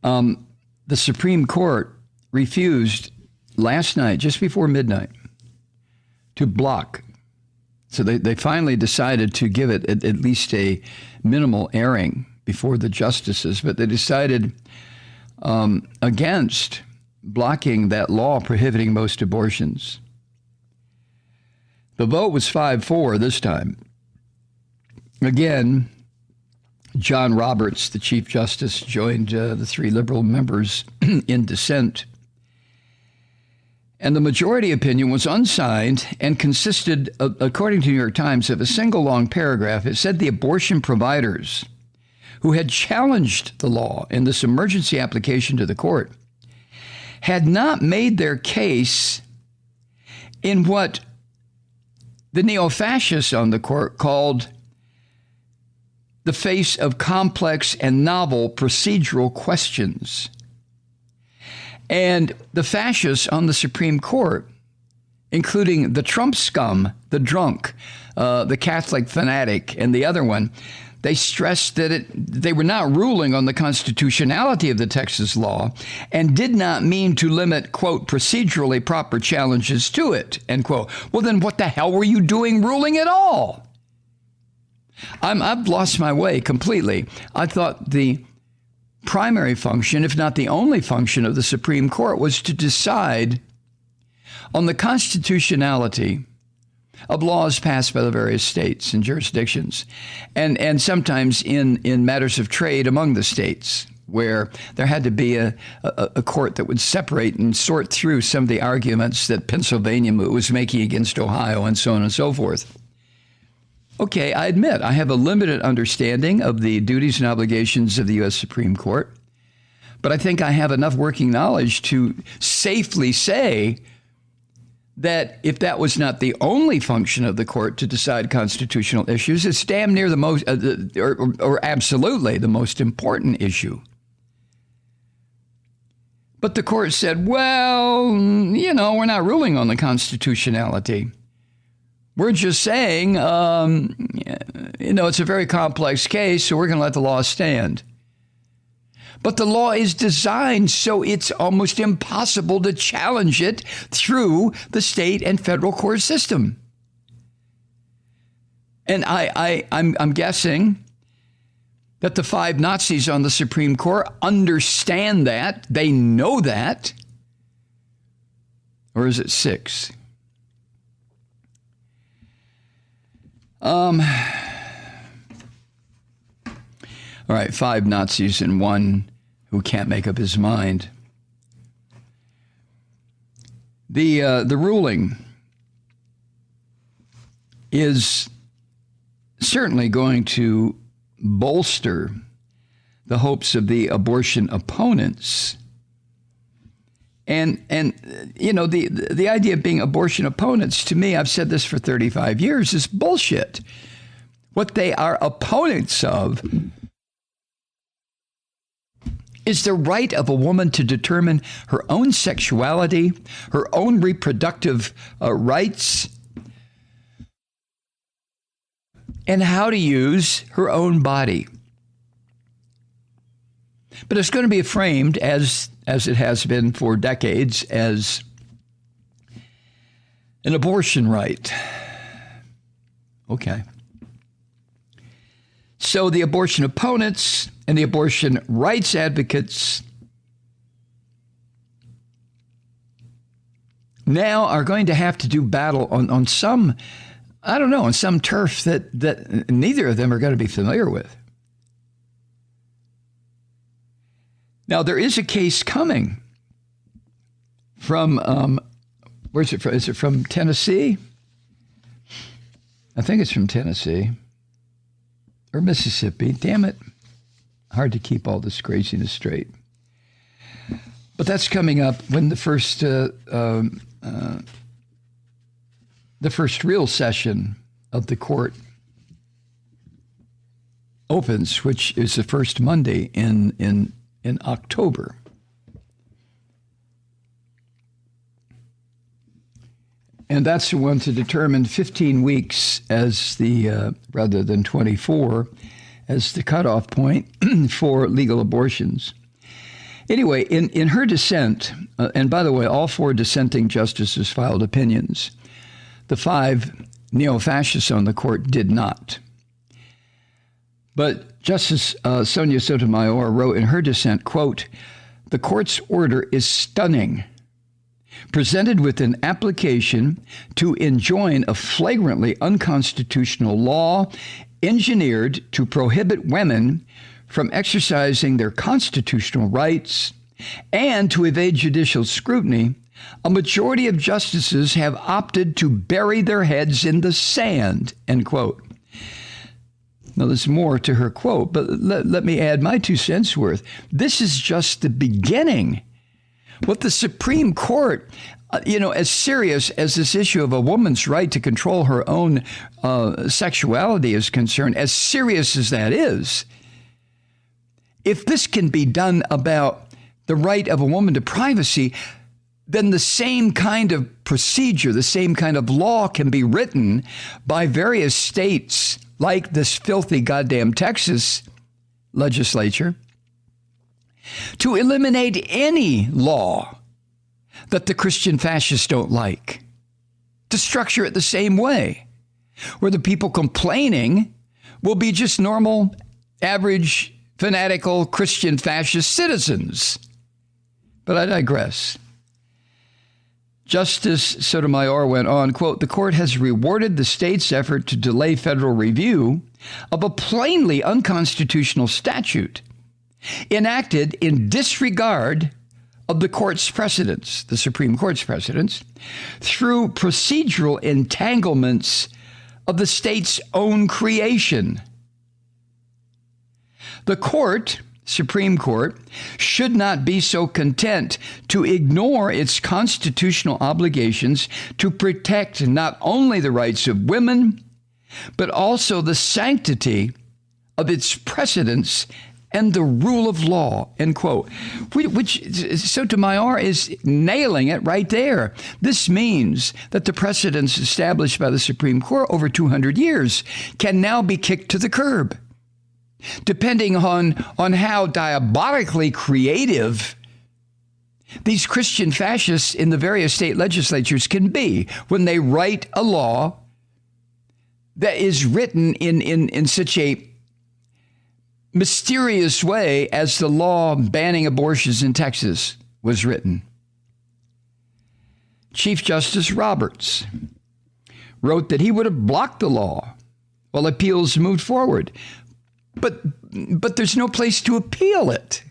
The Supreme Court refused last night, just before midnight, to block. So they finally decided to give it at least a minimal airing before the justices, but they decided against blocking that law prohibiting most abortions. The vote was 5-4 this time. Again, John Roberts, the Chief Justice, joined the three liberal members in dissent. And the majority opinion was unsigned and consisted, according to New York Times, of a single long paragraph. It said the abortion providers who had challenged the law in this emergency application to the court had not made their case in what the neo-fascists on the court called the face of complex and novel procedural questions. And the fascists on the Supreme Court, including the Trump scum, the drunk, the Catholic fanatic, and the other one, they stressed that they were not ruling on the constitutionality of the Texas law and did not mean to limit, quote, procedurally proper challenges to it, end quote. Well, then what the hell were you doing ruling at all? I've lost my way completely. I thought the primary function, if not the only function of the Supreme Court, was to decide on the constitutionality of laws passed by the various states and jurisdictions, and sometimes in matters of trade among the states, where there had to be a court that would separate and sort through some of the arguments that Pennsylvania was making against Ohio and so on and so forth. Okay, I admit I have a limited understanding of the duties and obligations of the U.S. Supreme Court, but I think I have enough working knowledge to safely say that if that was not the only function of the court to decide constitutional issues, it's damn near the most, or absolutely the most important issue. But the court said, well, we're not ruling on the constitutionality. We're just saying, it's a very complex case, so we're going to let the law stand. But the law is designed so it's almost impossible to challenge it through the state and federal court system. And I'm guessing that the 5 Nazis on the Supreme Court understand that. They know that. Or is it 6? All right, 5 Nazis and 1 who can't make up his mind. The ruling is certainly going to bolster the hopes of the abortion opponents. And the idea of being abortion opponents, to me, I've said this for 35 years, is bullshit. What they are opponents of is the right of a woman to determine her own sexuality, her own reproductive rights, and how to use her own body. But it's going to be framed, as it has been for decades, as an abortion right. Okay. So the abortion opponents and the abortion rights advocates now are going to have to do battle on some, on some turf that neither of them are going to be familiar with. Now, there is a case coming from, where's it from? Is it from Tennessee? I think it's from Tennessee or Mississippi. Damn it. Hard to keep all this craziness straight. But that's coming up when the first real session of the court opens, which is the first Monday in October. And that's the one to determine 15 weeks as the, rather than 24, as the cutoff point for legal abortions. Anyway, in her dissent, and by the way, all 4 dissenting justices filed opinions. The 5 neo-fascists on the court did not. But Justice Sonia Sotomayor wrote in her dissent, quote, "The court's order is stunning, presented with an application to enjoin a flagrantly unconstitutional law engineered to prohibit women from exercising their constitutional rights and to evade judicial scrutiny. A majority of justices have opted to bury their heads in the sand," end quote. Now, there's more to her quote, but let me add my 2 cents worth. This is just the beginning. What the Supreme Court, as serious as this issue of a woman's right to control her own sexuality is concerned, as serious as that is, if this can be done about the right of a woman to privacy, then the same kind of procedure, the same kind of law can be written by various states like this filthy goddamn Texas legislature to eliminate any law that the Christian fascists don't like, to structure it the same way, where the people complaining will be just normal, average, fanatical Christian fascist citizens. But I digress. Justice Sotomayor went on, quote, "The court has rewarded the state's effort to delay federal review of a plainly unconstitutional statute enacted in disregard of the court's precedents, the Supreme Court's precedents, through procedural entanglements of the state's own creation. The court, Supreme Court, should not be so content to ignore its constitutional obligations to protect not only the rights of women, but also the sanctity of its precedents and the rule of law," end quote. Which Sotomayor is nailing it right there. This means that the precedents established by the Supreme Court over 200 years can now be kicked to the curb, depending on how diabolically creative these Christian fascists in the various state legislatures can be when they write a law that is written in such a mysterious way as the law banning abortions in Texas was written. Chief Justice Roberts wrote that he would have blocked the law while appeals moved forward. But there's no place to appeal it.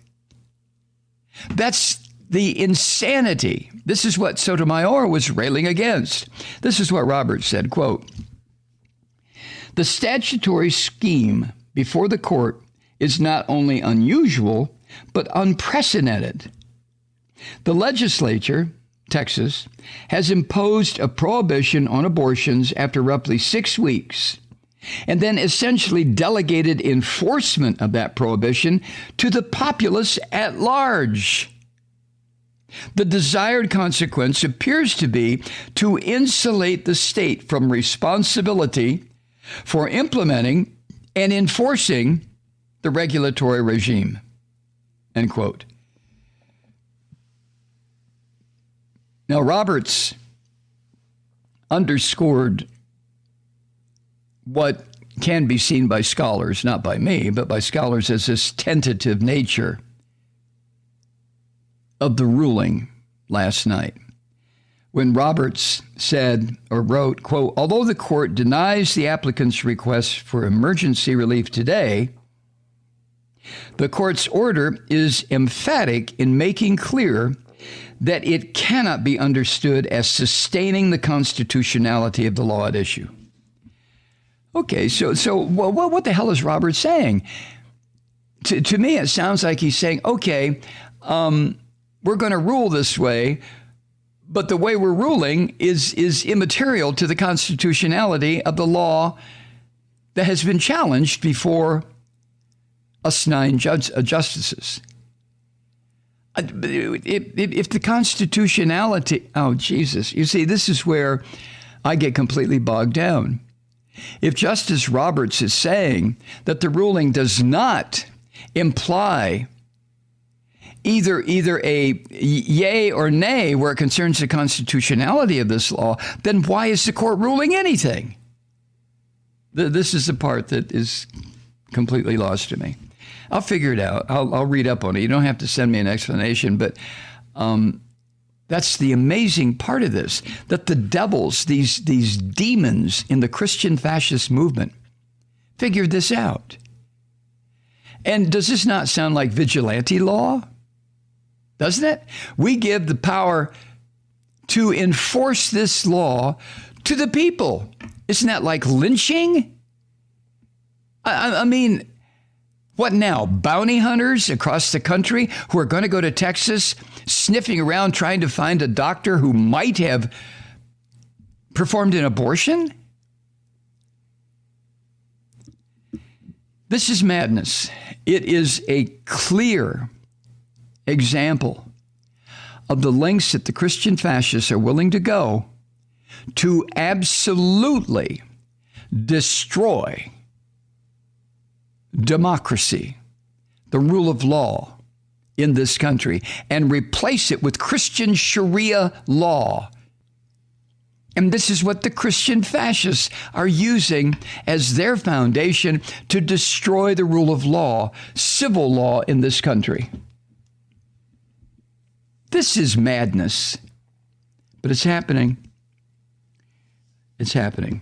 That's the insanity. This is what Sotomayor was railing against. This is what Roberts said, quote, "The statutory scheme before the court is not only unusual, but unprecedented. The legislature, Texas, has imposed a prohibition on abortions after roughly 6 weeks, and then essentially delegated enforcement of that prohibition to the populace at large. The desired consequence appears to be to insulate the state from responsibility for implementing and enforcing the regulatory regime," end quote. Now, Roberts underscored what can be seen by scholars, not by me, but by scholars, as this tentative nature of the ruling last night, when Roberts said or wrote, quote, "Although the court denies the applicant's request for emergency relief today, the court's order is emphatic in making clear that it cannot be understood as sustaining the constitutionality of the law at issue." Okay, so what the hell is Roberts saying? To me, it sounds like he's saying, okay, we're going to rule this way, but the way we're ruling is immaterial to the constitutionality of the law that has been challenged before us 9 justices. If the constitutionality, oh, Jesus, you see, this is where I get completely bogged down. If Justice Roberts is saying that the ruling does not imply either a yay or nay where it concerns the constitutionality of this law, then why is the court ruling anything? This is the part that is completely lost to me. I'll figure it out. I'll read up on it. You don't have to send me an explanation, but that's the amazing part of this, that the devils, these demons in the Christian fascist movement, figured this out. And does this not sound like vigilante law? Doesn't it? We give the power to enforce this law to the people. Isn't that like lynching? I mean, what now? Bounty hunters across the country who are going to go to Texas sniffing around trying to find a doctor who might have performed an abortion? This is madness. It is a clear example of the lengths that the Christian fascists are willing to go to absolutely destroy democracy, the rule of law in this country, and replace it with Christian Sharia law. And this is what the Christian fascists are using as their foundation to destroy the rule of law, civil law in this country. This is madness, but it's happening. It's happening.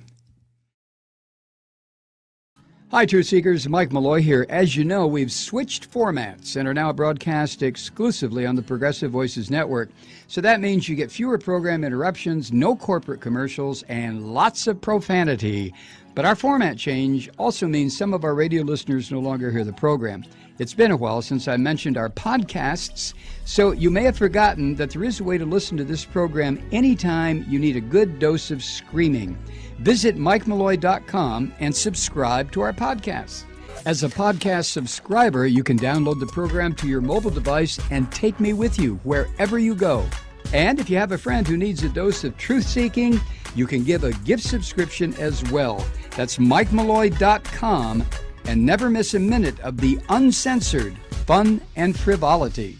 Hi, Truth Seekers. Mike Malloy here. As you know, we've switched formats and are now broadcast exclusively on the Progressive Voices Network. So that means you get fewer program interruptions, no corporate commercials, and lots of profanity. But our format change also means some of our radio listeners no longer hear the program. It's been a while since I mentioned our podcasts, so you may have forgotten that there is a way to listen to this program anytime you need a good dose of screaming. Visit MikeMalloy.com and subscribe to our podcasts. As a podcast subscriber, you can download the program to your mobile device and take me with you wherever you go. And if you have a friend who needs a dose of truth-seeking, you can give a gift subscription as well. That's MikeMalloy.com, and never miss a minute of the uncensored fun and frivolity.